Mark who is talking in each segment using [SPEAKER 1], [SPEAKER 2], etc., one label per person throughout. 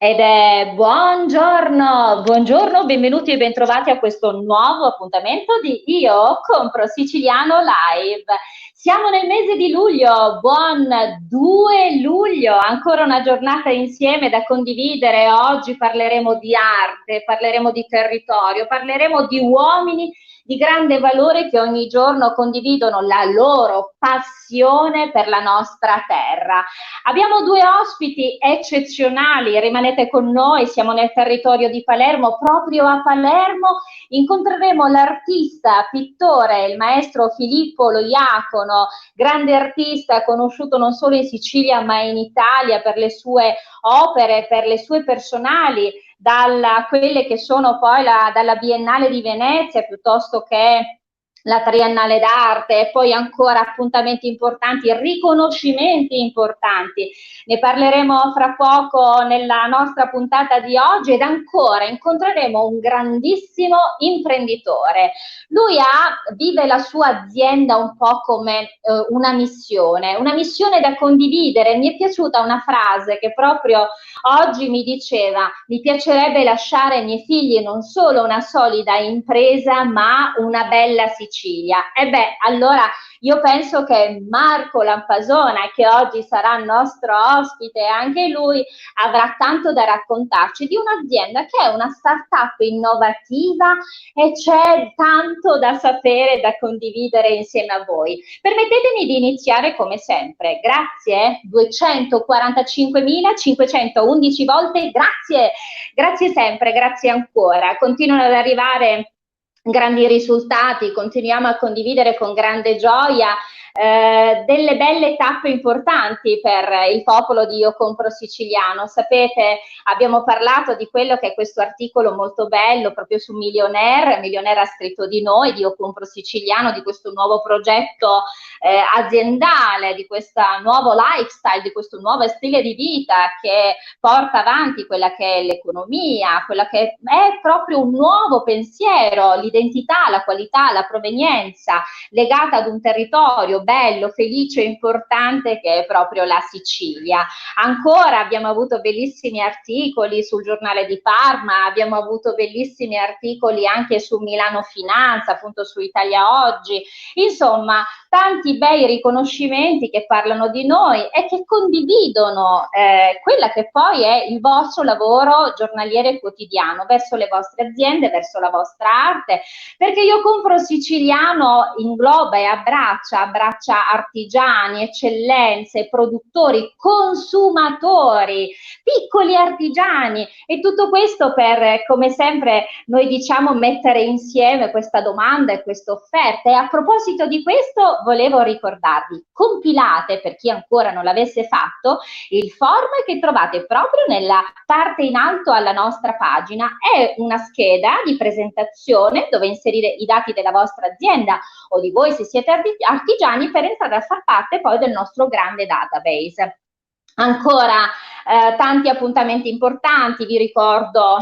[SPEAKER 1] Ed è buongiorno, buongiorno, benvenuti e bentrovati a questo nuovo appuntamento di Io Compro Siciliano Live. Siamo nel mese di luglio, buon 2 luglio, ancora una giornata insieme da condividere. Oggi parleremo di arte, parleremo di territorio, parleremo di uomini di grande valore che ogni giorno condividono la loro passione per la nostra terra. Abbiamo due ospiti eccezionali, rimanete con noi, siamo nel territorio di Palermo, proprio a Palermo incontreremo l'artista, pittore, il maestro Filippo Loiacono, grande artista conosciuto non solo in Sicilia ma in Italia per le sue opere, per le sue personali, quelle che sono poi dalla Biennale di Venezia piuttosto che la Triennale d'Arte e poi ancora appuntamenti importanti, riconoscimenti importanti. Ne parleremo fra poco nella nostra puntata di oggi ed ancora incontreremo un grandissimo imprenditore. Vive la sua azienda un po' come una missione da condividere. Mi è piaciuta una frase che proprio oggi mi diceva: mi piacerebbe lasciare ai miei figli non solo una solida impresa, ma una bella Sicilia. E beh, allora io penso che Marco Lampasona, che oggi sarà il nostro ospite, anche lui avrà tanto da raccontarci di un'azienda che è una startup innovativa e c'è tanto da sapere e da condividere insieme a voi. Permettetemi di iniziare come sempre. Grazie, 245.511 volte, grazie, grazie sempre, grazie ancora. Continuano ad arrivare grandi risultati, continuiamo a condividere con grande gioia delle belle tappe importanti per il popolo di Io Compro Siciliano. Sapete, abbiamo parlato di quello che è questo articolo molto bello proprio su Millionaire. Millionaire ha scritto di noi, di Io Compro Siciliano, di questo nuovo progetto aziendale, di questo nuovo lifestyle, di questo nuovo stile di vita che porta avanti quella che è l'economia, quella che è proprio un nuovo pensiero, l'identità, la qualità, la provenienza legata ad un territorio bello, felice e importante che è proprio la Sicilia. Ancora abbiamo avuto bellissimi articoli sul giornale di Parma, abbiamo avuto bellissimi articoli anche su Milano Finanza, appunto su Italia Oggi, insomma tanti bei riconoscimenti che parlano di noi e che condividono quella che poi è il vostro lavoro giornaliero e quotidiano verso le vostre aziende, verso la vostra arte, perché Io Compro Siciliano ingloba e abbraccia artigiani, eccellenze, produttori, consumatori, piccoli artigiani e tutto questo per, come sempre noi diciamo, mettere insieme questa domanda e questa offerta. E a proposito di questo volevo ricordarvi, compilate, per chi ancora non l'avesse fatto, il form che trovate proprio nella parte in alto alla nostra pagina. È una scheda di presentazione dove inserire i dati della vostra azienda o di voi se siete artigiani per entrare a far parte poi del nostro grande database. Ancora tanti appuntamenti importanti, vi ricordo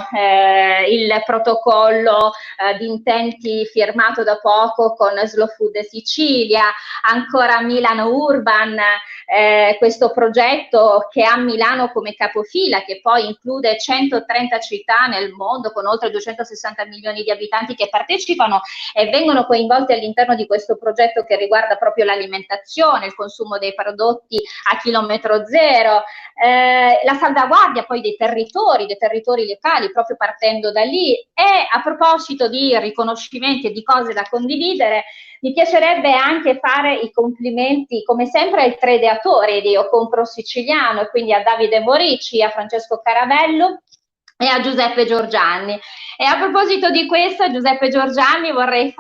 [SPEAKER 1] il protocollo di intenti firmato da poco con Slow Food Sicilia, ancora Milano Urban, questo progetto che ha Milano come capofila, che poi include 130 città nel mondo con oltre 260 milioni di abitanti che partecipano e vengono coinvolti all'interno di questo progetto che riguarda proprio l'alimentazione, il consumo dei prodotti a chilometro zero, la salvaguardia poi dei territori locali, proprio partendo da lì. E a proposito di riconoscimenti e di cose da condividere, mi piacerebbe anche fare i complimenti, come sempre, ai tre ideatori di Io Compro Siciliano, e quindi a Davide Morici, a Francesco Caravello e a Giuseppe Giorgianni. E a proposito di questo, a Giuseppe Giorgianni vorrei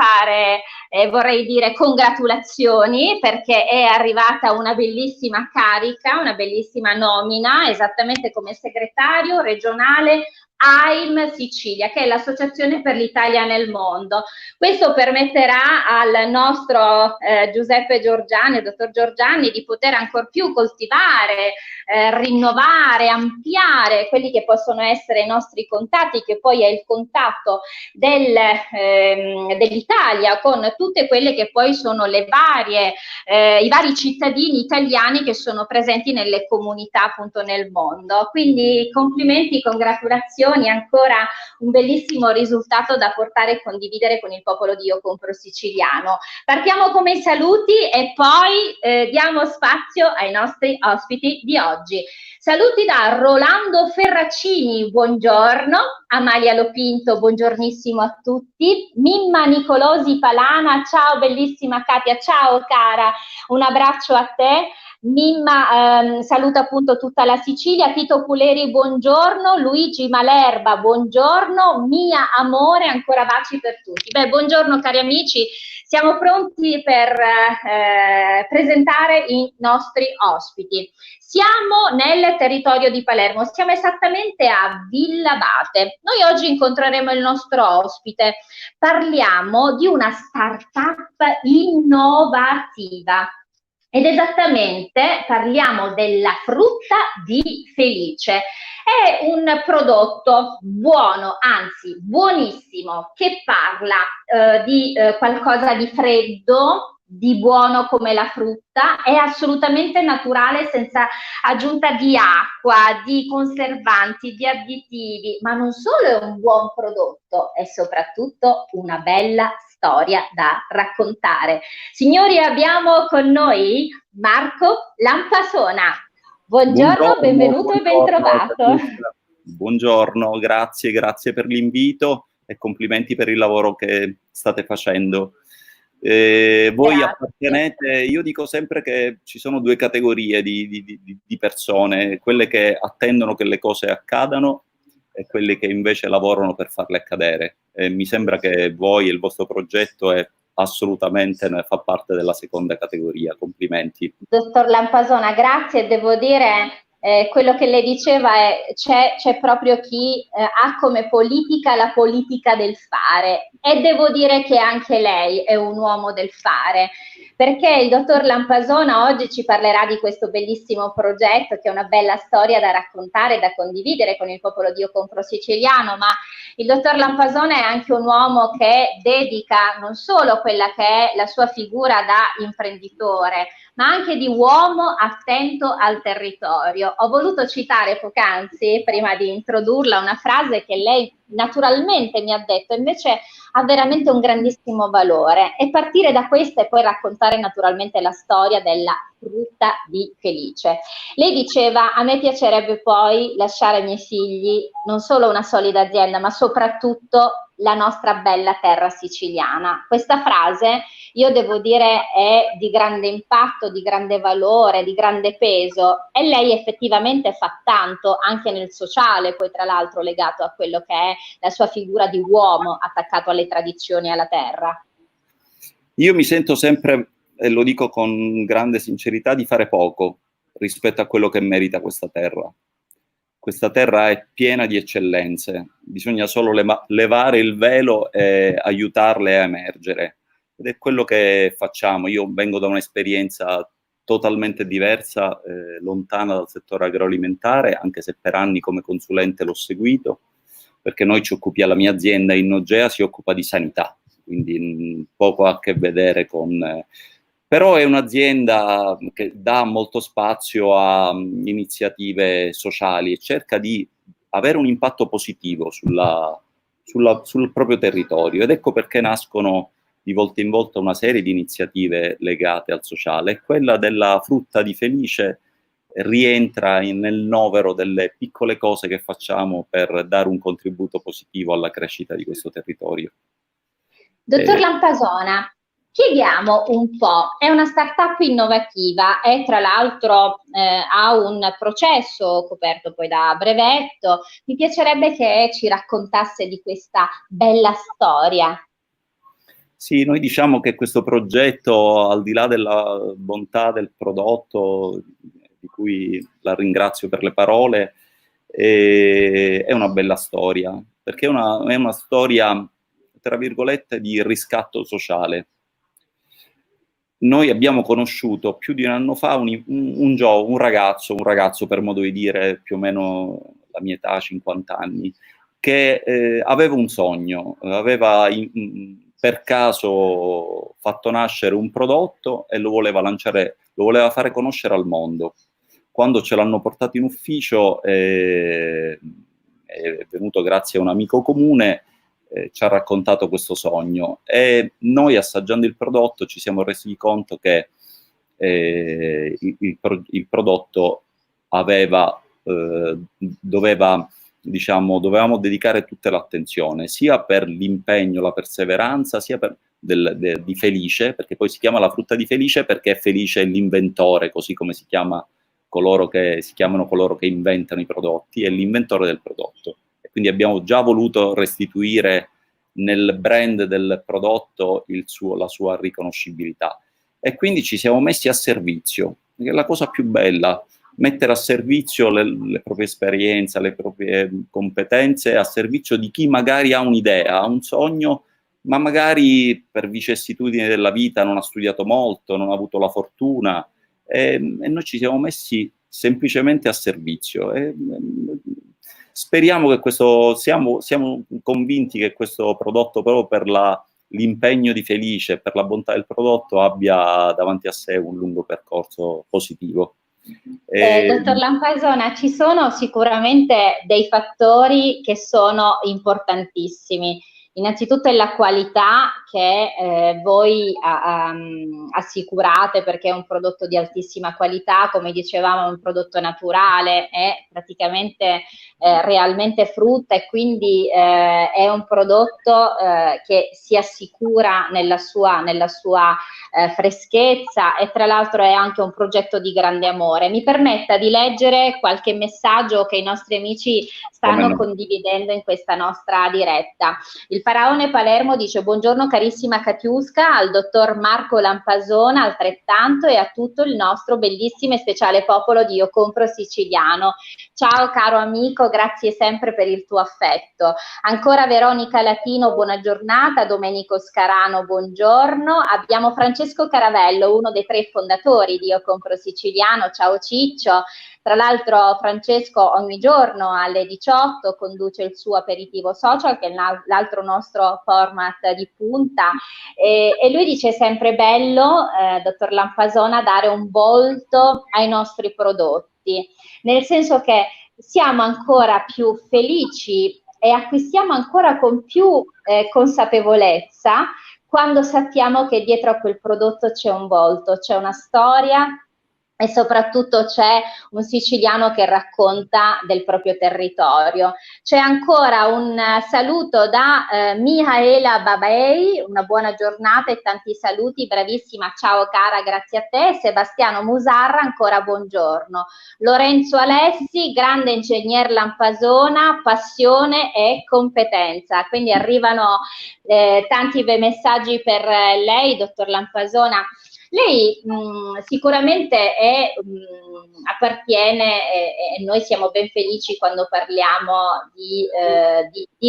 [SPEAKER 1] dire congratulazioni, perché è arrivata una bellissima carica, una bellissima nomina, esattamente come segretario regionale AIM Sicilia, che è l'Associazione per l'Italia nel mondo. Questo permetterà al nostro Giuseppe Giorgianni, il dottor Giorgianni, di poter ancor più coltivare, rinnovare, ampliare quelli che possono essere i nostri contatti, che poi è il contatto dell'Italia con tutte quelle che poi sono i vari cittadini italiani che sono presenti nelle comunità appunto nel mondo. Quindi complimenti, congratulazioni, ancora un bellissimo risultato da portare e condividere con il popolo di Io Compro Siciliano. Partiamo come i saluti e poi diamo spazio ai nostri ospiti di oggi. Saluti da Rolando Ferracini, buongiorno, Amalia Lopinto, buongiornissimo a tutti, Mimma Nicolosi Palana, ciao bellissima Katia, ciao cara, un abbraccio a te. Mimma saluta appunto tutta la Sicilia, Tito Puleri buongiorno, Luigi Malerba buongiorno, Mia Amore ancora baci per tutti. Beh, buongiorno cari amici, siamo pronti per presentare i nostri ospiti. Siamo nel territorio di Palermo, siamo esattamente a Villa Abate. Noi oggi incontreremo il nostro ospite, parliamo di una startup innovativa. Ed esattamente parliamo della frutta di Felice. È un prodotto buono, anzi buonissimo, che parla di qualcosa di freddo, di buono come la frutta, è assolutamente naturale, senza aggiunta di acqua, di conservanti, di additivi, ma non solo è un buon prodotto, è soprattutto una bella storia da raccontare. Signori, abbiamo con noi Marco Lampasona. Buongiorno, benvenuto e bentrovato.
[SPEAKER 2] Buongiorno, grazie per l'invito e complimenti per il lavoro che state facendo. Voi appartenete, io dico sempre che ci sono due categorie di persone, quelle che attendono che le cose accadano e quelle che invece lavorano per farle accadere. Mi sembra che voi e il vostro progetto assolutamente fa parte della seconda categoria. Complimenti.
[SPEAKER 1] Dottor Lampasona, grazie. Devo dire, quello che lei diceva c'è proprio chi ha come politica la politica del fare, e devo dire che anche lei è un uomo del fare, perché il dottor Lampasona oggi ci parlerà di questo bellissimo progetto, che è una bella storia da raccontare e da condividere con il popolo di Io Compro Siciliano, ma il dottor Lampasona è anche un uomo che dedica non solo quella che è la sua figura da imprenditore, ma anche di uomo attento al territorio. Ho voluto citare poc'anzi, prima di introdurla, una frase che lei naturalmente mi ha detto, invece ha veramente un grandissimo valore, e partire da questa e poi raccontare naturalmente la storia della frutta di Felice. Lei diceva: a me piacerebbe poi lasciare ai miei figli non solo una solida azienda, ma soprattutto la nostra bella terra siciliana. Questa frase, io devo dire, è di grande impatto, di grande valore, di grande peso, e lei effettivamente fa tanto anche nel sociale, poi tra l'altro legato a quello che è la sua figura di uomo attaccato alle tradizioni e alla terra.
[SPEAKER 2] Io mi sento sempre, e lo dico con grande sincerità, di fare poco rispetto a quello che merita questa terra. Questa terra è piena di eccellenze, bisogna solo levare il velo e aiutarle a emergere. Ed è quello che facciamo. Io vengo da un'esperienza totalmente diversa, lontana dal settore agroalimentare, anche se per anni come consulente l'ho seguito, perché noi ci occupiamo, la mia azienda in Nogea si occupa di sanità, quindi poco ha a che vedere con... Però è un'azienda che dà molto spazio a iniziative sociali e cerca di avere un impatto positivo sul proprio territorio, ed ecco perché nascono di volta in volta una serie di iniziative legate al sociale, e quella della frutta di Felice rientra nel novero delle piccole cose che facciamo per dare un contributo positivo alla crescita di questo territorio.
[SPEAKER 1] Dottor Lampasona, chiediamo un po', è una startup innovativa e tra l'altro ha un processo coperto poi da brevetto. Mi piacerebbe che ci raccontasse di questa bella storia.
[SPEAKER 2] Sì, noi diciamo che questo progetto, al di là della bontà del prodotto, di cui la ringrazio per le parole, è una bella storia, perché è una storia, tra virgolette, di riscatto sociale. Noi abbiamo conosciuto più di un anno fa un ragazzo per modo di dire, più o meno la mia età, 50 anni, che aveva un sogno, aveva per caso fatto nascere un prodotto e lo voleva lanciare, lo voleva fare conoscere al mondo. Quando ce l'hanno portato in ufficio, è venuto grazie a un amico comune, ci ha raccontato questo sogno, e noi, assaggiando il prodotto, ci siamo resi conto che il prodotto dovevamo dedicare tutta l'attenzione, sia per l'impegno, la perseveranza, sia di Felice, perché poi si chiama la frutta di Felice perché è Felice l'inventore, così come si chiamano coloro che inventano i prodotti, è l'inventore del prodotto. E quindi abbiamo già voluto restituire nel brand del prodotto la sua riconoscibilità. E quindi ci siamo messi a servizio, che è la cosa più bella, mettere a servizio le proprie esperienze, le proprie competenze, a servizio di chi magari ha un'idea, ha un sogno, ma magari per vicissitudini della vita non ha studiato molto, non ha avuto la fortuna, e noi ci siamo messi semplicemente a servizio. Speriamo che siamo convinti che questo prodotto, proprio per l'impegno di Felice, per la bontà del prodotto, abbia davanti a sé un lungo percorso positivo.
[SPEAKER 1] Dottor Lampasona, ci sono sicuramente dei fattori che sono importantissimi. Innanzitutto è la qualità che voi assicurate, perché è un prodotto di altissima qualità, come dicevamo è un prodotto naturale, è praticamente realmente frutta, e quindi è un prodotto che si assicura nella sua freschezza, e tra l'altro è anche un progetto di grande amore. Mi permetta di leggere qualche messaggio che i nostri amici stanno condividendo in questa nostra diretta. Il Faraone Palermo dice: buongiorno carissima Katiuska, al dottor Marco Lampasona altrettanto, e a tutto il nostro bellissimo e speciale popolo di Io Compro Siciliano. Ciao caro amico, grazie sempre per il tuo affetto. Ancora Veronica Latino, buona giornata. Domenico Scarano, buongiorno. Abbiamo Francesco Caravello, uno dei 3 fondatori di Io Compro Siciliano. Ciao Ciccio. Tra l'altro Francesco ogni giorno alle 18 conduce il suo aperitivo social, che è l'altro nostro format di punta, e lui dice sempre bello, dottor Lampasona, dare un volto ai nostri prodotti, nel senso che siamo ancora più felici e acquistiamo ancora con più consapevolezza quando sappiamo che dietro a quel prodotto c'è un volto, c'è una storia, e soprattutto c'è un siciliano che racconta del proprio territorio. C'è ancora un saluto da Mihaela Babei, una buona giornata e tanti saluti, bravissima, ciao cara, grazie a te. Sebastiano Musarra, ancora buongiorno. Lorenzo Alessi, grande ingegner Lampasona, passione e competenza. Quindi arrivano tanti bei messaggi per lei, dottor Lampasona. Lei sicuramente appartiene, e noi siamo ben felici quando parliamo di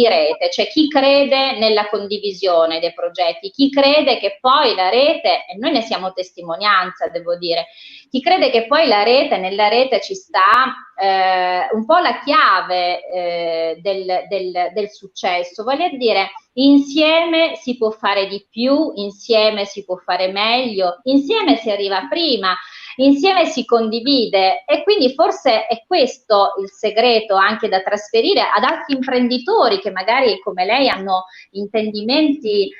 [SPEAKER 1] rete. C'è chi crede nella condivisione dei progetti, chi crede che poi la rete, e noi ne siamo testimonianza, devo dire, chi crede che poi nella rete ci sta un po' la chiave del successo, voglio dire, insieme si può fare di più, insieme si può fare meglio, insieme si arriva prima, insieme si condivide, e quindi forse è questo il segreto anche da trasferire ad altri imprenditori che magari come lei hanno intendimenti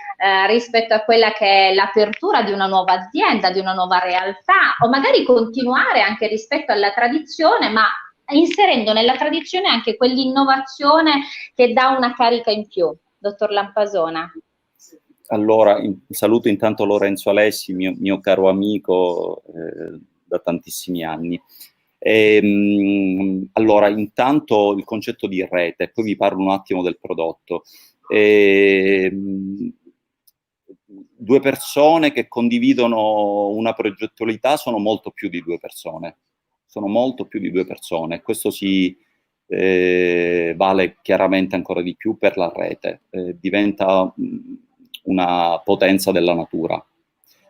[SPEAKER 1] rispetto a quella che è l'apertura di una nuova azienda, di una nuova realtà, o magari continuare anche rispetto alla tradizione, ma inserendo nella tradizione anche quell'innovazione che dà una carica in più. Dottor Lampasona.
[SPEAKER 2] Allora, saluto intanto Lorenzo Alessi, mio caro amico da tantissimi anni. Allora, intanto il concetto di rete, poi vi parlo un attimo del prodotto. 2 persone che condividono una progettualità sono molto più di 2 persone. Sono molto più di 2 persone. Questo vale chiaramente ancora di più per la rete. Diventa una potenza della natura,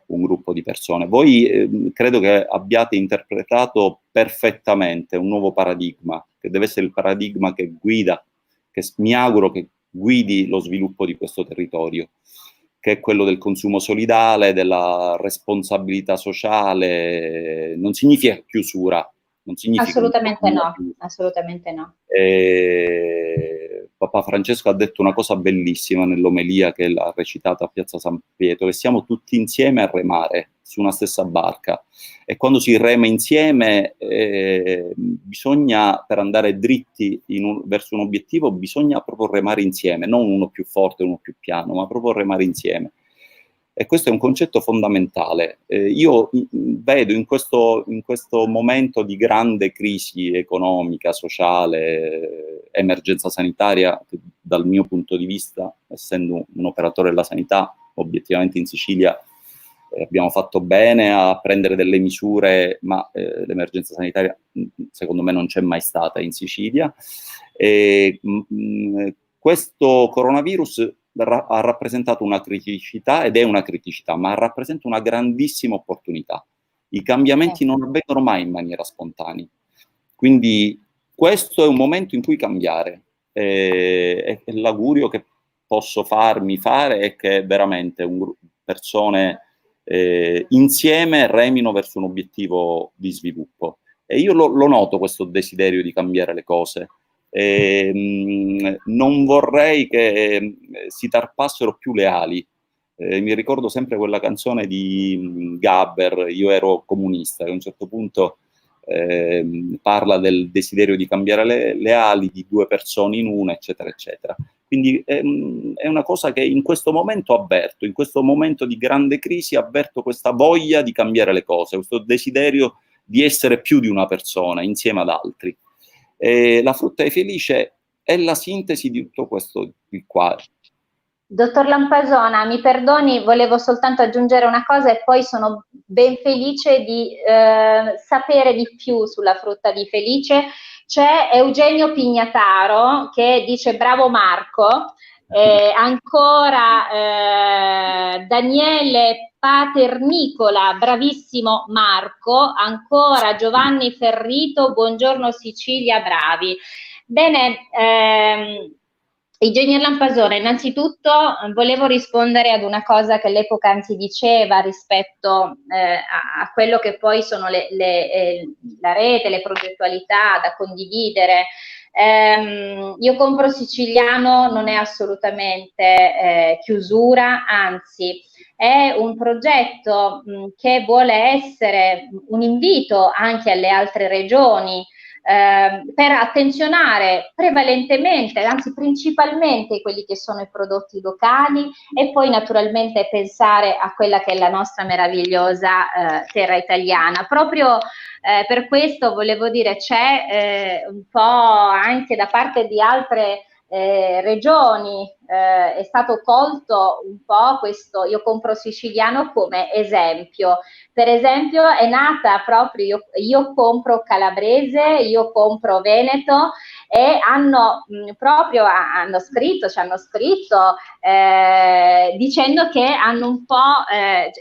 [SPEAKER 2] un gruppo di persone. Voi credo che abbiate interpretato perfettamente un nuovo paradigma, che deve essere il paradigma che guida, che mi auguro che guidi lo sviluppo di questo territorio. che è quello del consumo solidale, della responsabilità sociale. Non significa chiusura, non significa
[SPEAKER 1] Assolutamente no, assolutamente no.
[SPEAKER 2] Papa Francesco ha detto una cosa bellissima nell'omelia che ha recitato a Piazza San Pietro, che siamo tutti insieme a remare su una stessa barca, e quando si rema insieme bisogna, per andare dritti verso un obiettivo, bisogna proprio remare insieme, non uno più forte, uno più piano, ma proprio remare insieme. E questo è un concetto fondamentale. Io vedo in questo momento di grande crisi economica, sociale, emergenza sanitaria, dal mio punto di vista, essendo un operatore della sanità, obiettivamente in Sicilia abbiamo fatto bene a prendere delle misure, ma l'emergenza sanitaria secondo me non c'è mai stata in Sicilia. Questo coronavirus ha rappresentato una criticità, ed è una criticità, ma rappresenta una grandissima opportunità. I cambiamenti non avvengono mai in maniera spontanea. Quindi questo è un momento in cui cambiare. E l'augurio che posso farmi fare è che veramente persone insieme remino verso un obiettivo di sviluppo. E io lo noto questo desiderio di cambiare le cose. Non vorrei che si tarpassero più le ali. Mi ricordo sempre quella canzone di Gabber, Io ero comunista, che a un certo punto parla del desiderio di cambiare le ali di due persone in una, eccetera, eccetera. Quindi è una cosa che in questo momento avverto, in questo momento di grande crisi avverto questa voglia di cambiare le cose, questo desiderio di essere più di una persona insieme ad altri. La frutta è felice è la sintesi di tutto questo qua.
[SPEAKER 1] Dottor Lampasona, mi perdoni, volevo soltanto aggiungere una cosa e poi sono ben felice di sapere di più sulla frutta di felice. C'è Eugenio Pignataro che dice bravo Marco, ancora Daniele Paternicola, bravissimo Marco, ancora Giovanni Ferrito, buongiorno Sicilia, bravi. Bene, Ingegner Lampasona, innanzitutto volevo rispondere ad una cosa che lei poc'anzi diceva rispetto a quello che poi sono la rete, le progettualità da condividere. Io compro siciliano non è assolutamente chiusura, anzi è un progetto che vuole essere un invito anche alle altre regioni per attenzionare prevalentemente, anzi principalmente quelli che sono i prodotti locali e poi naturalmente pensare a quella che è la nostra meravigliosa terra italiana. Proprio per questo volevo dire c'è un po' anche da parte di altre regioni è stato colto un po' questo io compro siciliano come esempio. Per esempio è nata proprio io compro calabrese, io compro veneto e ci hanno scritto dicendo che hanno un po'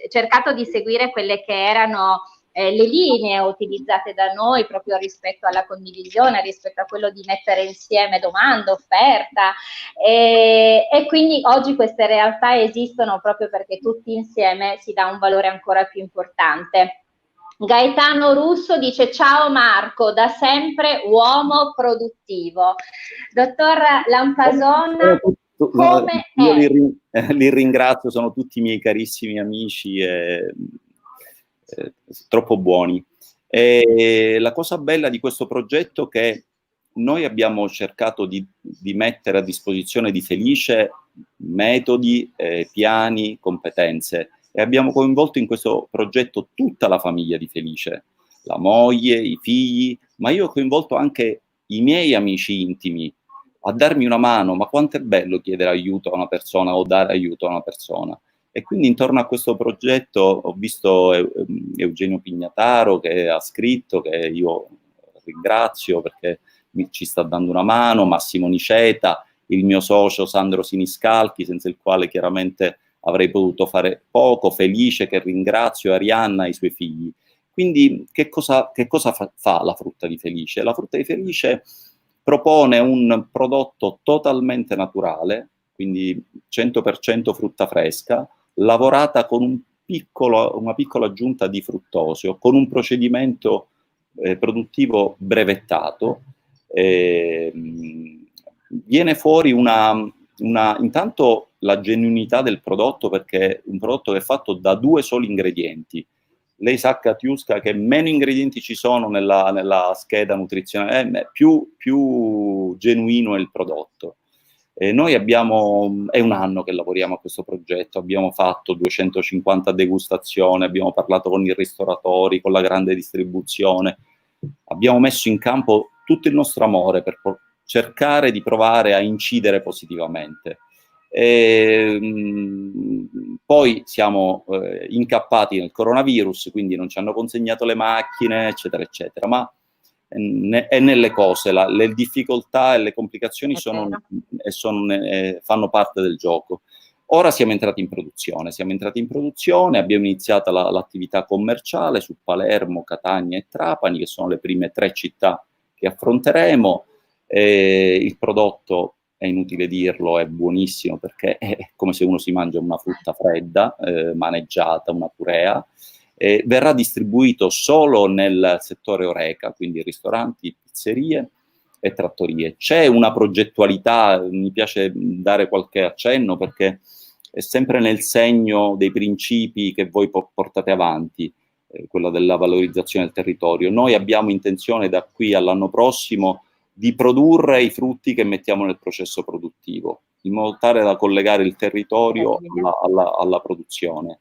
[SPEAKER 1] cercato di seguire quelle che erano le linee utilizzate da noi proprio rispetto alla condivisione, rispetto a quello di mettere insieme domanda, offerta e quindi oggi queste realtà esistono proprio perché tutti insieme si dà un valore ancora più importante. Gaetano Russo dice ciao Marco, da sempre uomo produttivo. Dottor Lampasona, come
[SPEAKER 2] io li ringrazio, sono tutti miei carissimi amici troppo buoni. La cosa bella di questo progetto è che noi abbiamo cercato di mettere a disposizione di Felice metodi, piani, competenze, e abbiamo coinvolto in questo progetto tutta la famiglia di Felice, la moglie, i figli, ma io ho coinvolto anche i miei amici intimi a darmi una mano. Ma quanto è bello chiedere aiuto a una persona o dare aiuto a una persona. E quindi intorno a questo progetto ho visto Eugenio Pignataro che ha scritto, che io ringrazio perché ci sta dando una mano, Massimo Niceta, il mio socio Sandro Siniscalchi, senza il quale chiaramente avrei potuto fare poco, Felice che ringrazio, Arianna e i suoi figli. Quindi che cosa fa la frutta di Felice? La frutta di Felice propone un prodotto totalmente naturale, quindi 100% frutta fresca, lavorata con una piccola aggiunta di fruttosio, con un procedimento produttivo brevettato. Viene fuori intanto la genuinità del prodotto, perché è un prodotto che è fatto da 2 soli ingredienti. Lei sa, Katiuska, che meno ingredienti ci sono nella scheda nutrizionale, più genuino è il prodotto. Noi è un anno che lavoriamo a questo progetto, abbiamo fatto 250 degustazioni, abbiamo parlato con i ristoratori, con la grande distribuzione, abbiamo messo in campo tutto il nostro amore per cercare di provare a incidere positivamente. Poi siamo incappati nel coronavirus, quindi non ci hanno consegnato le macchine, eccetera, eccetera, ma è nelle cose, le difficoltà e le complicazioni fanno parte del gioco. Ora siamo entrati in produzione, abbiamo iniziato l'attività commerciale su Palermo, Catania e Trapani, che sono le prime 3 città che affronteremo. Il prodotto, è inutile dirlo, è buonissimo, perché è come se uno si mangia una frutta fredda, maneggiata, una purea. Verrà distribuito solo nel settore Horeca, quindi ristoranti, pizzerie e trattorie. C'è una progettualità, mi piace dare qualche accenno, perché è sempre nel segno dei principi che voi portate avanti, quella della valorizzazione del territorio. Noi abbiamo intenzione da qui all'anno prossimo di produrre i frutti che mettiamo nel processo produttivo, in modo tale da collegare il territorio alla produzione.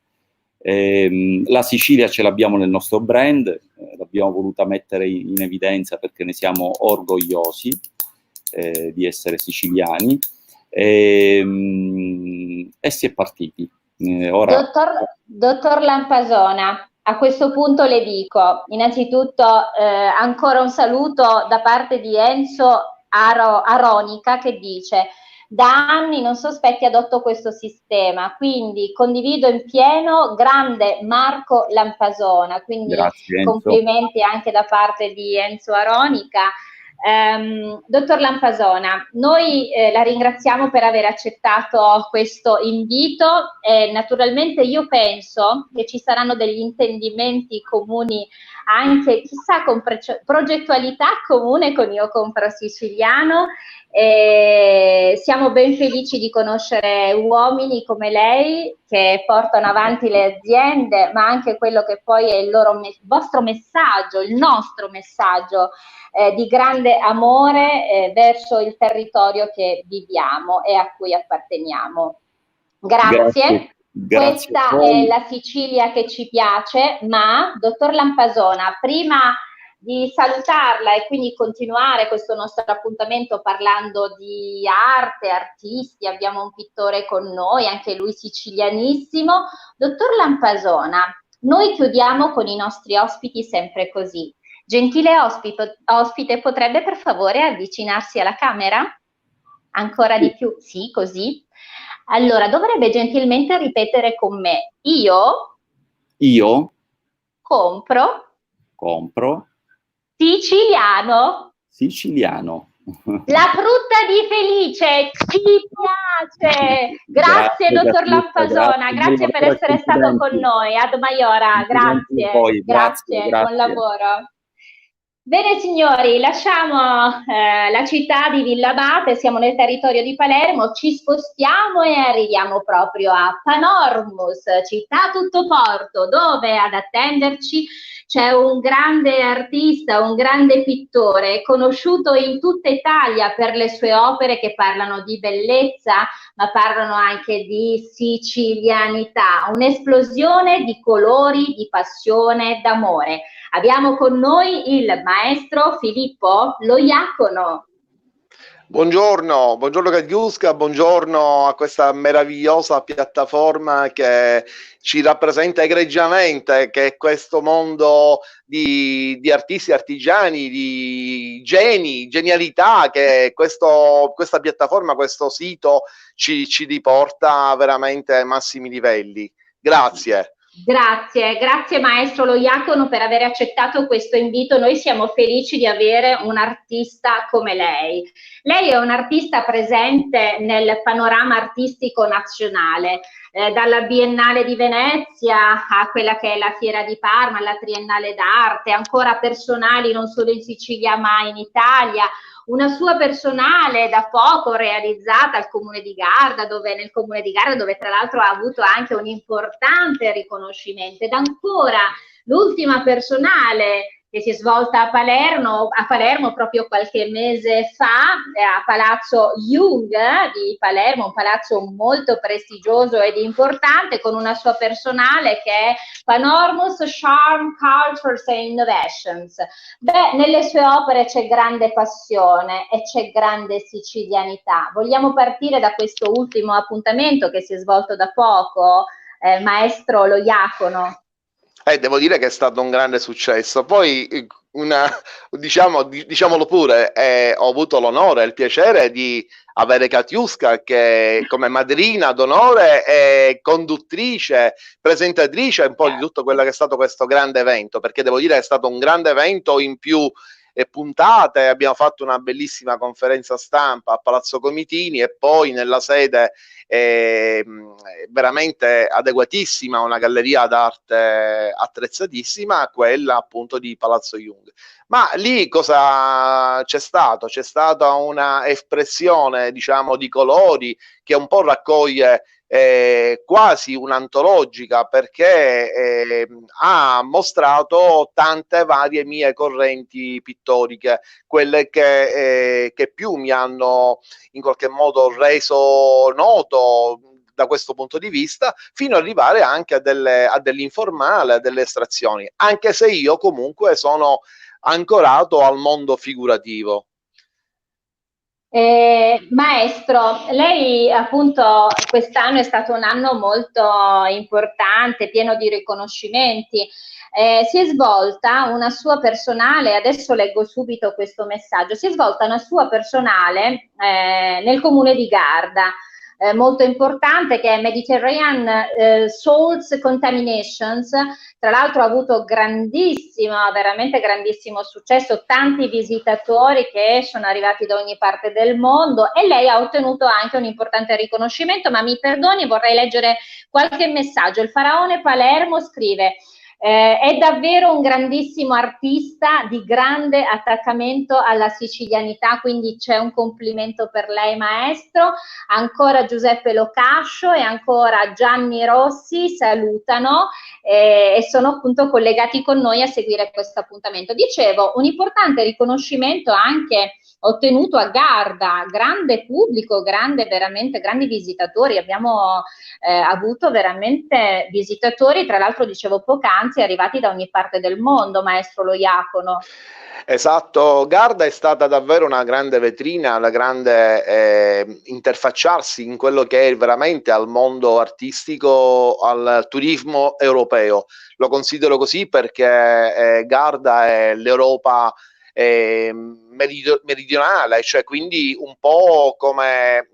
[SPEAKER 2] La Sicilia ce l'abbiamo nel nostro brand, l'abbiamo voluta mettere in evidenza perché ne siamo orgogliosi di essere siciliani, e si è partiti. Ora...
[SPEAKER 1] Dottor Lampasona, a questo punto le dico innanzitutto ancora un saluto da parte di Enzo Aronica, che dice: da anni non sospetti adotto questo sistema, quindi condivido in pieno, grande Marco Lampasona, quindi grazie, complimenti anche da parte di Enzo Aronica. Dottor Lampasona, noi la ringraziamo per aver accettato questo invito e naturalmente io penso che ci saranno degli intendimenti comuni, anche chissà con progettualità comune con Io Compro Siciliano. Siamo ben felici di conoscere uomini come lei che portano avanti le aziende, ma anche quello che poi è il vostro messaggio, il nostro messaggio di grande amore verso il territorio che viviamo e a cui apparteniamo. Grazie. Questa è la Sicilia che ci piace, ma dottor Lampasona, prima di salutarla e quindi continuare questo nostro appuntamento parlando di arte, artisti, abbiamo un pittore con noi, anche lui sicilianissimo. Dottor Lampasona, noi chiudiamo con i nostri ospiti sempre così. Gentile ospite, potrebbe per favore avvicinarsi alla camera? Ancora di più? Sì, così. Allora, dovrebbe gentilmente ripetere con me. Io compro siciliano. La frutta di Felice ci piace. Grazie dottor Lampasona, grazie per essere stato con noi. Ad Maiora, grazie, buon lavoro. Bene signori, lasciamo la città di Villabate, siamo nel territorio di Palermo, ci spostiamo e arriviamo proprio a Panormus, città tutto porto, dove ad attenderci c'è un grande artista, un grande pittore, conosciuto in tutta Italia per le sue opere che parlano di bellezza, ma parlano anche di sicilianità, un'esplosione di colori, di passione, d'amore. Abbiamo con noi il maestro Filippo Loiacono.
[SPEAKER 3] Buongiorno Katiuska, buongiorno a questa meravigliosa piattaforma che ci rappresenta egregiamente, che è questo mondo di artisti, artigiani, di genialità, che questa piattaforma, questo sito ci riporta veramente ai massimi livelli. Grazie.
[SPEAKER 1] Grazie maestro Lo Iacono per aver accettato questo invito. Noi siamo felici di avere un artista come lei. Lei è un artista presente nel panorama artistico nazionale, dalla Biennale di Venezia a quella che è la Fiera di Parma, alla Triennale d'Arte, ancora personali non solo in Sicilia ma in Italia. Una sua personale da poco realizzata al Comune di Garda, nel Comune di Garda, dove tra l'altro ha avuto anche un importante riconoscimento, ed ancora l'ultima personale che si è svolta a Palermo proprio qualche mese fa, a Palazzo Jung di Palermo, un palazzo molto prestigioso ed importante, con una sua personale che è Panormus Charm, Cultures and Innovations. Beh, nelle sue opere c'è grande passione e c'è grande sicilianità. Vogliamo partire da questo ultimo appuntamento che si è svolto da poco, maestro Lo Iacono?
[SPEAKER 3] Devo dire che è stato un grande successo. Poi, diciamolo pure, ho avuto l'onore e il piacere di avere Katiuska che come madrina d'onore e conduttrice, presentatrice un po' di tutto quello che è stato questo grande evento, perché devo dire che è stato un grande evento in più puntate. Abbiamo fatto una bellissima conferenza stampa a Palazzo Comitini e poi nella sede veramente adeguatissima, una galleria d'arte attrezzatissima, quella appunto di Palazzo Jung. Ma lì cosa c'è stato? C'è stata una espressione, diciamo, di colori che un po' raccoglie quasi un'antologica, perché ha mostrato tante varie mie correnti pittoriche, quelle che più mi hanno in qualche modo reso noto da questo punto di vista, fino ad arrivare anche a dell'informale, a delle estrazioni, anche se io comunque sono ancorato al mondo figurativo.
[SPEAKER 1] Maestro, lei appunto quest'anno è stato un anno molto importante, pieno di riconoscimenti. Si è svolta una sua personale, adesso leggo subito questo messaggio, si è svolta una sua personale nel comune di Garda, molto importante, che è Mediterranean Salts Contaminations. Tra l'altro ha avuto veramente grandissimo successo, tanti visitatori che sono arrivati da ogni parte del mondo, e lei ha ottenuto anche un importante riconoscimento. Ma mi perdoni, vorrei leggere qualche messaggio. Il Faraone Palermo scrive: è davvero un grandissimo artista di grande attaccamento alla sicilianità, quindi c'è un complimento per lei, maestro. Ancora Giuseppe Locascio e ancora Gianni Rossi salutano e sono appunto collegati con noi a seguire questo appuntamento. Dicevo, un importante riconoscimento anche ottenuto a Garda, grande pubblico, veramente grandi visitatori. Abbiamo avuto veramente visitatori, tra l'altro dicevo poc'anzi, arrivati da ogni parte del mondo, maestro Lo Iacono.
[SPEAKER 3] Esatto, Garda è stata davvero una grande vetrina, una grande interfacciarsi in quello che è veramente al mondo artistico, al turismo europeo. Lo considero così perché Garda è l'Europa meridionale, cioè quindi un po' come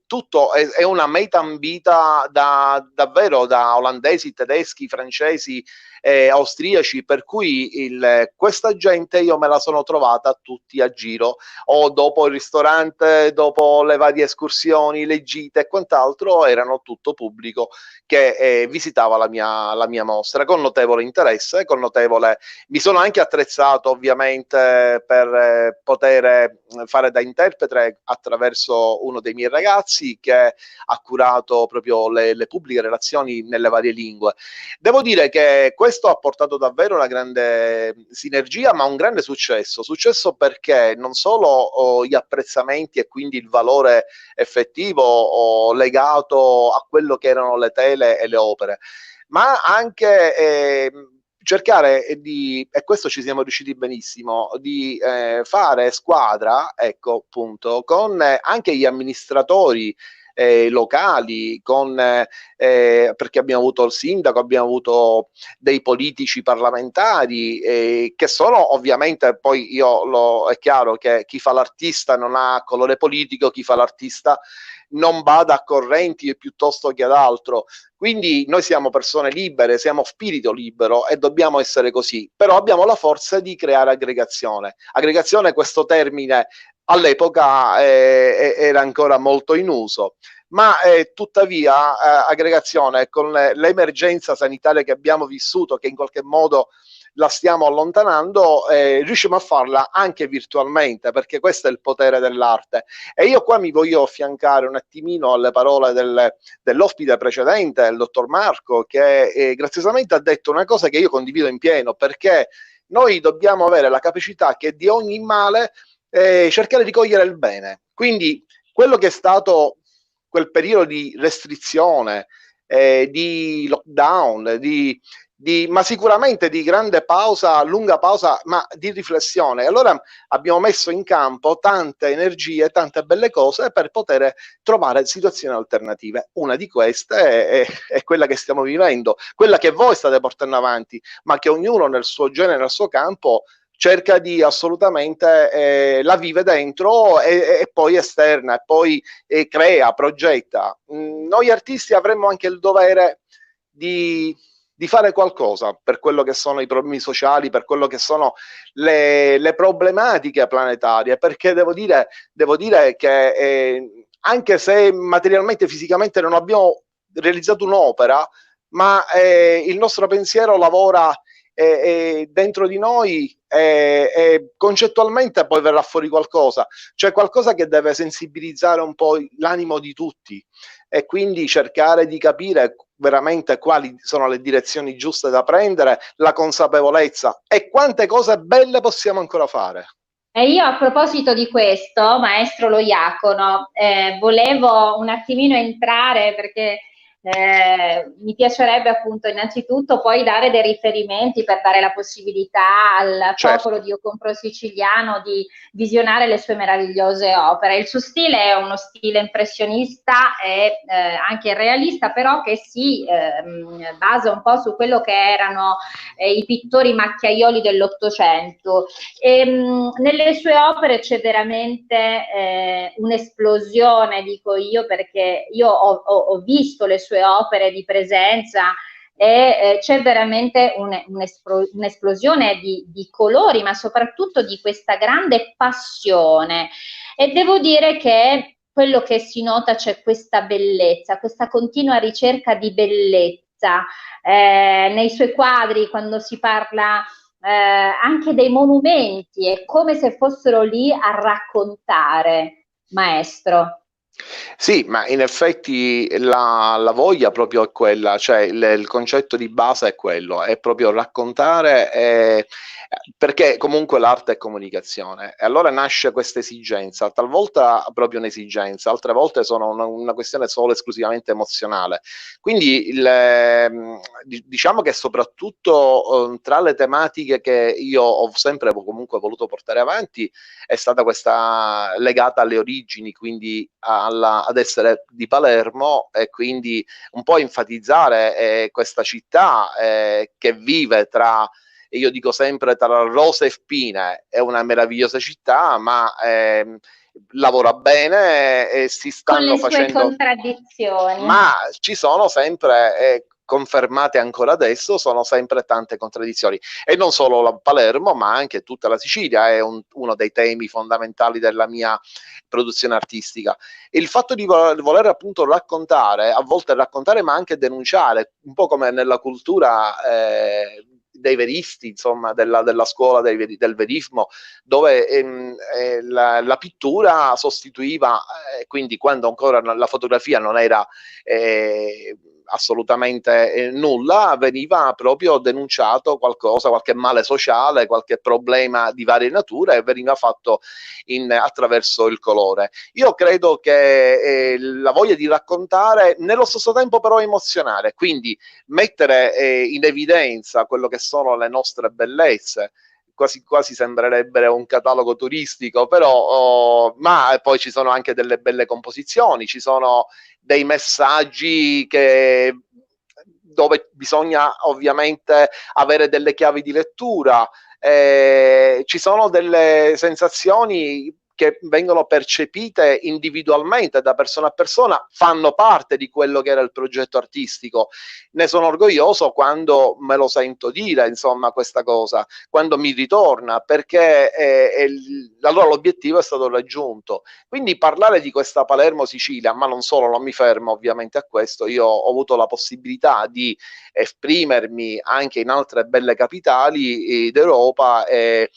[SPEAKER 3] tutto è una meta ambita davvero da olandesi, tedeschi, francesi, austriaci, per cui questa gente io me la sono trovata tutti a giro, o dopo il ristorante, dopo le varie escursioni, le gite e quant'altro, erano tutto pubblico che visitava la mia mostra con notevole interesse, mi sono anche attrezzato ovviamente per poter fare da interprete attraverso uno dei miei ragazzi che ha curato proprio le pubbliche relazioni nelle varie lingue. Devo dire che questo ha portato davvero una grande sinergia, ma un grande successo perché non solo gli apprezzamenti e quindi il valore effettivo legato a quello che erano le tele e le opere, ma anche cercare e questo ci siamo riusciti benissimo, di fare squadra, ecco appunto, con anche gli amministratori locali, perché abbiamo avuto il sindaco, abbiamo avuto dei politici parlamentari che sono ovviamente, poi è chiaro che chi fa l'artista non ha colore politico, chi fa l'artista non bada a correnti piuttosto che ad altro. Quindi noi siamo persone libere, siamo spirito libero e dobbiamo essere così, però abbiamo la forza di creare aggregazione. Aggregazione, questo termine all'epoca era ancora molto in uso, ma tuttavia aggregazione con l'emergenza sanitaria che abbiamo vissuto, che in qualche modo la stiamo allontanando, riusciamo a farla anche virtualmente, perché questo è il potere dell'arte. E io qua mi voglio affiancare un attimino alle parole dell'ospite precedente, il dottor Marco, che graziosamente ha detto una cosa che io condivido in pieno, perché noi dobbiamo avere la capacità che di ogni male cercare di cogliere il bene. Quindi quello che è stato quel periodo di restrizione, di lockdown, ma sicuramente di grande pausa, lunga pausa, ma di riflessione. Allora abbiamo messo in campo tante energie, tante belle cose per poter trovare situazioni alternative. Una di queste è quella che stiamo vivendo, quella che voi state portando avanti, ma che ognuno nel suo genere, nel suo campo, cerca di assolutamente la vive dentro e poi esterna, e poi crea, progetta. Noi artisti avremmo anche il dovere di fare qualcosa per quello che sono i problemi sociali, per quello che sono le problematiche planetarie, perché devo dire che anche se materialmente, fisicamente non abbiamo realizzato un'opera, ma il nostro pensiero lavora dentro di noi e concettualmente poi verrà fuori qualcosa, cioè qualcosa che deve sensibilizzare un po' l'animo di tutti, e quindi cercare di capire veramente quali sono le direzioni giuste da prendere, la consapevolezza e quante cose belle possiamo ancora fare.
[SPEAKER 1] E io a proposito di questo, maestro Lo Iacono, volevo un attimino entrare, perché mi piacerebbe appunto innanzitutto poi dare dei riferimenti per dare la possibilità al popolo di Io Compro Siciliano di visionare le sue meravigliose opere. Il suo stile è uno stile impressionista e anche realista, però che si basa un po' su quello che erano i pittori macchiaioli dell'Ottocento. Nelle sue opere c'è veramente un'esplosione, dico io, perché io ho visto le sue opere di presenza e c'è veramente un'esplosione di colori, ma soprattutto di questa grande passione. E devo dire che quello che si nota, c'è questa bellezza, questa continua ricerca di bellezza nei suoi quadri, quando si parla anche dei monumenti, è come se fossero lì a raccontare, maestro.
[SPEAKER 3] Sì, ma in effetti la voglia proprio è quella, cioè il concetto di base è quello, è proprio raccontare, perché comunque l'arte è comunicazione, e allora nasce questa esigenza, talvolta proprio un'esigenza, altre volte sono una questione solo esclusivamente emozionale. Quindi diciamo che soprattutto tra le tematiche che io ho sempre comunque voluto portare avanti è stata questa legata alle origini, quindi ad essere di Palermo, e quindi un po' enfatizzare questa città che vive tra, io dico sempre, tra rose e spine. È una meravigliosa città, ma lavora bene e si stanno facendo
[SPEAKER 1] con le sue contraddizioni,
[SPEAKER 3] ma ci sono sempre confermate ancora adesso, sono sempre tante contraddizioni, e non solo la Palermo, ma anche tutta la Sicilia è uno dei temi fondamentali della mia produzione artistica. Il fatto di voler appunto raccontare, a volte raccontare, ma anche denunciare, un po' come nella cultura dei veristi, insomma, della scuola del verismo, dove la pittura sostituiva, quindi quando ancora la fotografia non era assolutamente nulla, veniva proprio denunciato qualcosa, qualche male sociale, qualche problema di varie nature, e veniva fatto attraverso il colore. Io credo che la voglia di raccontare, nello stesso tempo però emozionare, quindi mettere in evidenza quello che sono le nostre bellezze, quasi quasi sembrerebbe un catalogo turistico, però ma poi ci sono anche delle belle composizioni, ci sono dei messaggi dove bisogna ovviamente avere delle chiavi di lettura, ci sono delle sensazioni che vengono percepite individualmente da persona a persona, fanno parte di quello che era il progetto artistico. Ne sono orgoglioso quando me lo sento dire, insomma, questa cosa, quando mi ritorna, perché allora l'obiettivo è stato raggiunto. Quindi parlare di questa Palermo-Sicilia, ma non solo, non mi fermo ovviamente a questo, io ho avuto la possibilità di esprimermi anche in altre belle capitali d'Europa e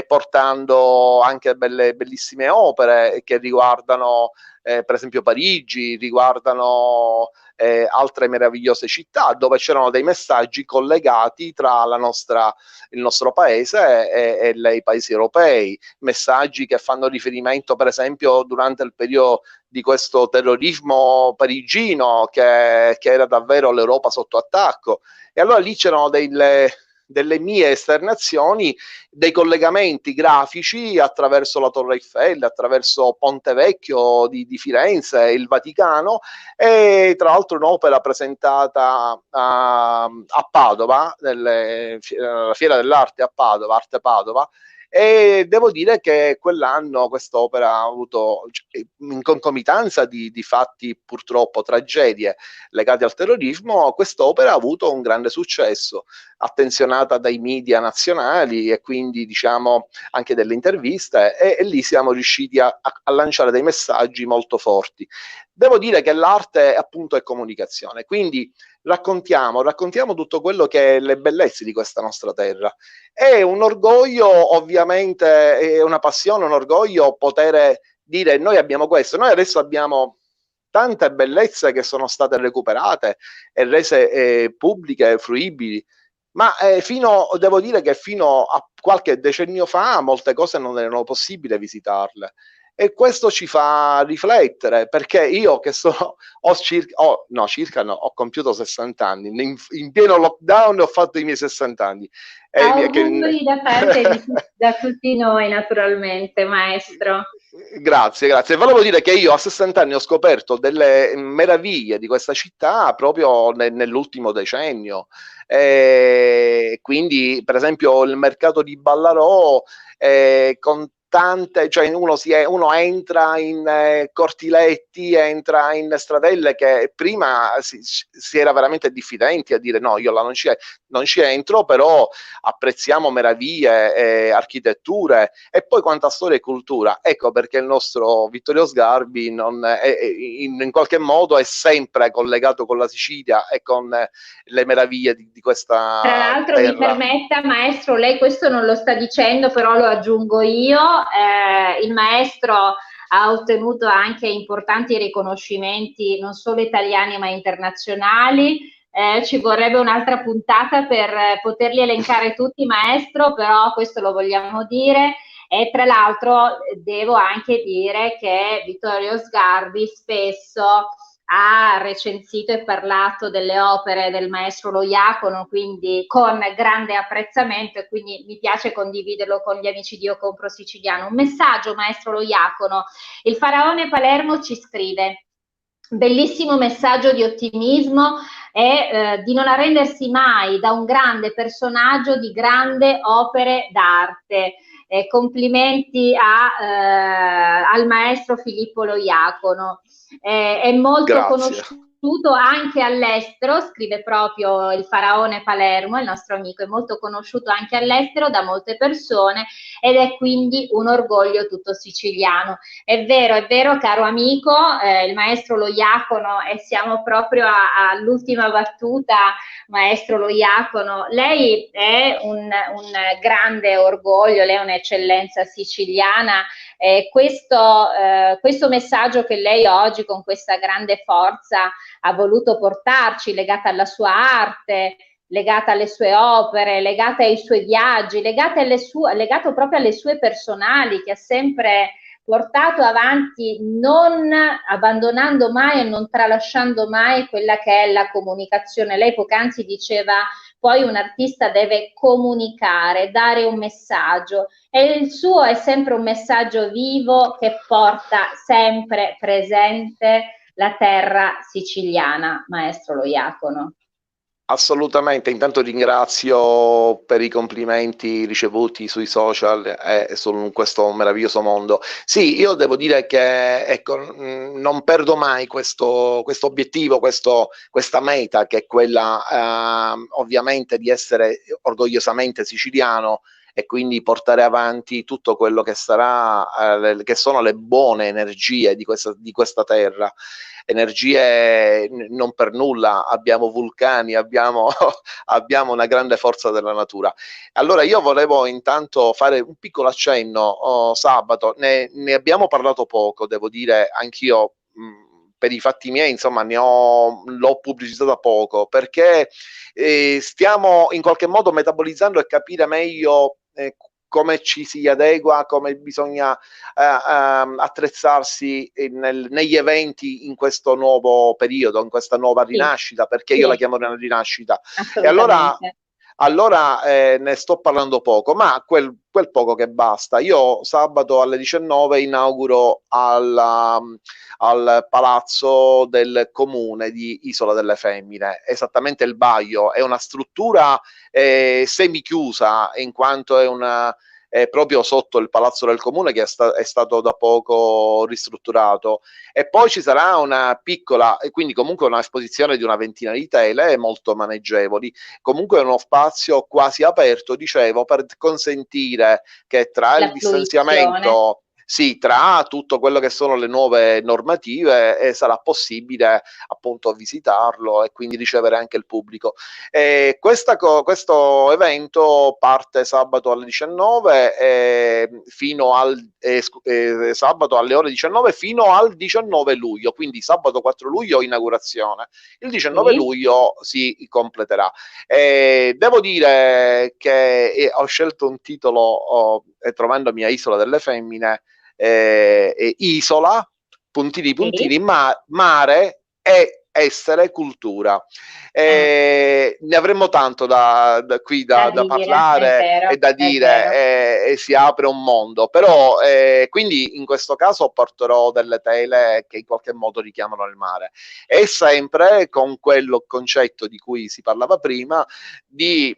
[SPEAKER 3] portando anche bellissime opere che riguardano per esempio Parigi, riguardano altre meravigliose città dove c'erano dei messaggi collegati tra il nostro paese e i paesi europei, messaggi che fanno riferimento per esempio durante il periodo di questo terrorismo parigino che era davvero l'Europa sotto attacco. E allora lì c'erano delle mie esternazioni, dei collegamenti grafici attraverso la Torre Eiffel, attraverso Ponte Vecchio di Firenze, il Vaticano, e tra l'altro un'opera presentata a Padova, alla Fiera dell'Arte a Padova, Arte Padova, e devo dire che quell'anno quest'opera ha avuto, in concomitanza di fatti purtroppo, tragedie legate al terrorismo, quest'opera ha avuto un grande successo, attenzionata dai media nazionali e quindi diciamo anche delle interviste, e lì siamo riusciti a lanciare dei messaggi molto forti. Devo dire che l'arte appunto è comunicazione, quindi raccontiamo tutto quello che è le bellezze di questa nostra terra. È un orgoglio, ovviamente, è una passione, un orgoglio poter dire noi abbiamo questo, noi adesso abbiamo tante bellezze che sono state recuperate e rese pubbliche e fruibili, ma devo dire che fino a qualche decennio fa molte cose non erano possibile visitarle. E questo ci fa riflettere, perché io che ho compiuto 60 anni, in pieno lockdown ho fatto i miei 60 anni.
[SPEAKER 1] Auguri da parte da tutti noi, naturalmente, maestro.
[SPEAKER 3] Grazie. Volevo dire che io a 60 anni ho scoperto delle meraviglie di questa città proprio nell'ultimo decennio. Quindi, per esempio, il mercato di Ballarò con cioè uno entra in cortiletti, entra in stradelle che prima si era veramente diffidenti a dire no, io là non ci entro, però apprezziamo meraviglie, architetture e poi quanta storia e cultura. Ecco perché il nostro Vittorio Sgarbi in qualche modo è sempre collegato con la Sicilia e con le meraviglie di questa
[SPEAKER 1] Tra l'altro
[SPEAKER 3] terra.
[SPEAKER 1] mi permetta, maestro, lei questo non lo sta dicendo, però lo aggiungo io, il maestro ha ottenuto anche importanti riconoscimenti non solo italiani ma internazionali. Ci vorrebbe un'altra puntata per poterli elencare tutti, maestro, però questo lo vogliamo dire. E tra l'altro devo anche dire che Vittorio Sgarbi spesso ha recensito e parlato delle opere del maestro Lo Iacono, quindi con grande apprezzamento, e quindi mi piace condividerlo con gli amici di Io Compro Siciliano. Un messaggio, maestro Lo Iacono. Il faraone Palermo ci scrive: bellissimo messaggio di ottimismo e di non arrendersi mai da un grande personaggio di grandi opere d'arte. Complimenti al maestro Filippo Lo Iacono. È molto conosciuto anche all'estero, scrive proprio il faraone Palermo, il nostro amico, è molto conosciuto anche all'estero da molte persone ed è quindi un orgoglio tutto siciliano. È vero caro amico, il maestro Lo Iacono, e siamo proprio all'ultima battuta, maestro Lo Iacono, lei è un grande orgoglio, lei è un'eccellenza siciliana. Questo messaggio che lei oggi con questa grande forza ha voluto portarci, legata alla sua arte, legata alle sue opere, legata ai suoi viaggi, legato proprio alle sue personali, che ha sempre portato avanti, non abbandonando mai e non tralasciando mai quella che è la comunicazione. Lei poc'anzi diceva poi un artista deve comunicare, dare un messaggio, e il suo è sempre un messaggio vivo che porta sempre presente la terra siciliana, maestro Lo Iacono.
[SPEAKER 3] Assolutamente, intanto ringrazio per i complimenti ricevuti sui social e su questo meraviglioso mondo. Sì, io devo dire che ecco, non perdo mai questo obiettivo, questa meta, che è quella ovviamente di essere orgogliosamente siciliano e quindi portare avanti tutto quello che sarà, che sono le buone energie di questa terra. Energie non per nulla, abbiamo vulcani, abbiamo una grande forza della natura. Allora io volevo intanto fare un piccolo accenno, Sabato, ne abbiamo parlato poco, devo dire, anch'io per i fatti miei, insomma, l'ho pubblicizzata poco, perché stiamo in qualche modo metabolizzando e capire meglio come ci si adegua, come bisogna attrezzarsi negli eventi in questo nuovo periodo, in questa nuova rinascita, perché io la chiamo una rinascita. E allora ne sto parlando poco, ma quel poco che basta. Io sabato alle 19 inauguro al Palazzo del Comune di Isola delle Femmine, esattamente il Baio. È una struttura semichiusa, in quanto è proprio sotto il Palazzo del Comune, che è stato da poco ristrutturato, e poi ci sarà una piccola, e quindi comunque una esposizione di una ventina di tele molto maneggevoli, comunque uno spazio quasi aperto, dicevo, per consentire che tra il distanziamento, sì, tra tutto quello che sono le nuove normative, sarà possibile appunto visitarlo e quindi ricevere anche il pubblico. Questo evento parte sabato alle 19 fino al sabato alle ore 19 fino al 19 luglio, quindi sabato 4 luglio inaugurazione, il 19 luglio si completerà. Devo dire che ho scelto un titolo, trovandomi a Isola delle Femmine, isola, puntini puntini, mare e essere cultura. Ne avremmo tanto da parlare e da dire, e si apre un mondo, però quindi in questo caso porterò delle tele che in qualche modo richiamano il mare, e sempre con quello concetto di cui si parlava prima, di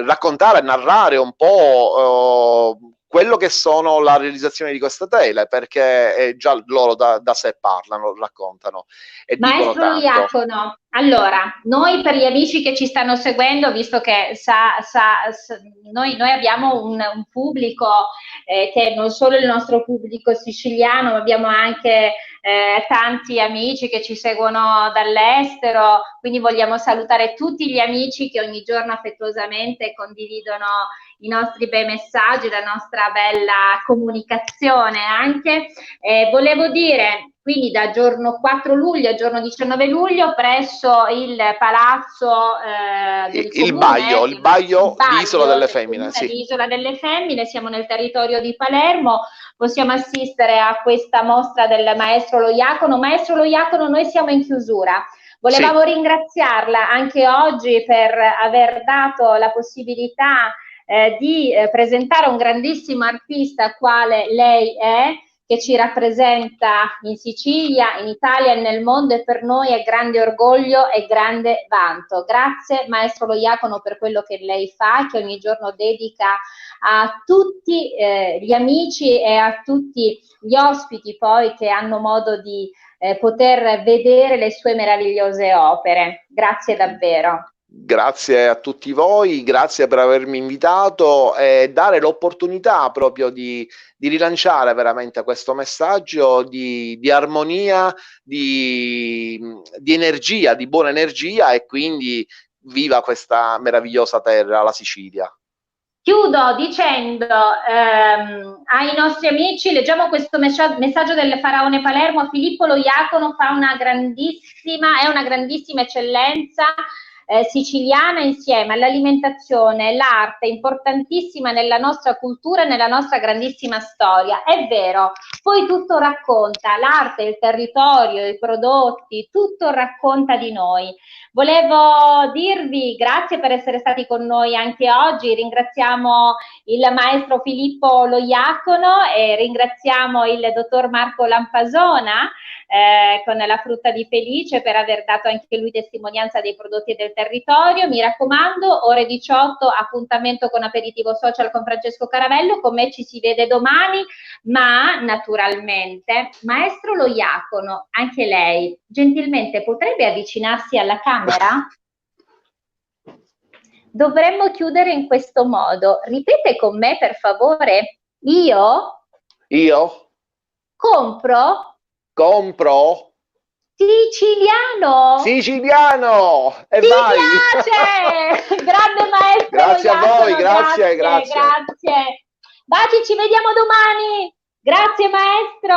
[SPEAKER 3] raccontare, narrare un po' quello che sono la realizzazione di queste tele, perché già loro da sé parlano, raccontano e dicono tanto.
[SPEAKER 1] Maestro Lo Iacono, allora, noi per gli amici che ci stanno seguendo, visto che noi abbiamo un pubblico che non solo il nostro pubblico siciliano, ma abbiamo anche tanti amici che ci seguono dall'estero, quindi vogliamo salutare tutti gli amici che ogni giorno affettuosamente condividono i nostri bei messaggi, la nostra bella comunicazione anche. Volevo dire, quindi da giorno 4 luglio a giorno 19 luglio presso il Palazzo del Comune,
[SPEAKER 3] il Baio di Isola delle Femmine, sì.
[SPEAKER 1] Di Isola delle Femmine, siamo nel territorio di Palermo, possiamo assistere a questa mostra del maestro Lo Iacono. Maestro Lo Iacono, noi siamo in chiusura. Volevamo ringraziarla anche oggi per aver dato la possibilità di presentare un grandissimo artista quale lei è, che ci rappresenta in Sicilia, in Italia e nel mondo, e per noi è grande orgoglio e grande vanto. Grazie maestro Lo Iacono per quello che lei fa, che ogni giorno dedica a tutti gli amici e a tutti gli ospiti poi che hanno modo di poter vedere le sue meravigliose opere. Grazie davvero.
[SPEAKER 3] Grazie a tutti voi, grazie per avermi invitato e dare l'opportunità proprio di rilanciare veramente questo messaggio di armonia, di energia, di buona energia, e quindi viva questa meravigliosa terra, la Sicilia.
[SPEAKER 1] Chiudo dicendo ai nostri amici, leggiamo questo messaggio del Faraone Palermo: Filippo Lo Iacono è una grandissima eccellenza siciliana insieme all'alimentazione, l'arte, importantissima nella nostra cultura e nella nostra grandissima storia. È vero, poi tutto racconta, l'arte, il territorio, i prodotti, tutto racconta di noi. Volevo dirvi grazie per essere stati con noi anche oggi, ringraziamo il maestro Filippo Loiacono e ringraziamo il dottor Marco Lampasona con la frutta di Felice per aver dato anche lui testimonianza dei prodotti e del territorio. Mi raccomando, ore 18, appuntamento con Aperitivo Social con Francesco Caravello, con me ci si vede domani, ma naturalmente, maestro Loiacono, anche lei gentilmente potrebbe avvicinarsi alla camera? Dovremmo chiudere in questo modo. Ripete con me, per favore. Io compro siciliano.
[SPEAKER 3] E
[SPEAKER 1] Ti
[SPEAKER 3] vai.
[SPEAKER 1] piace? Grande maestro.
[SPEAKER 3] Grazie a voi, grazie.
[SPEAKER 1] Baci, ci vediamo domani. Grazie maestro.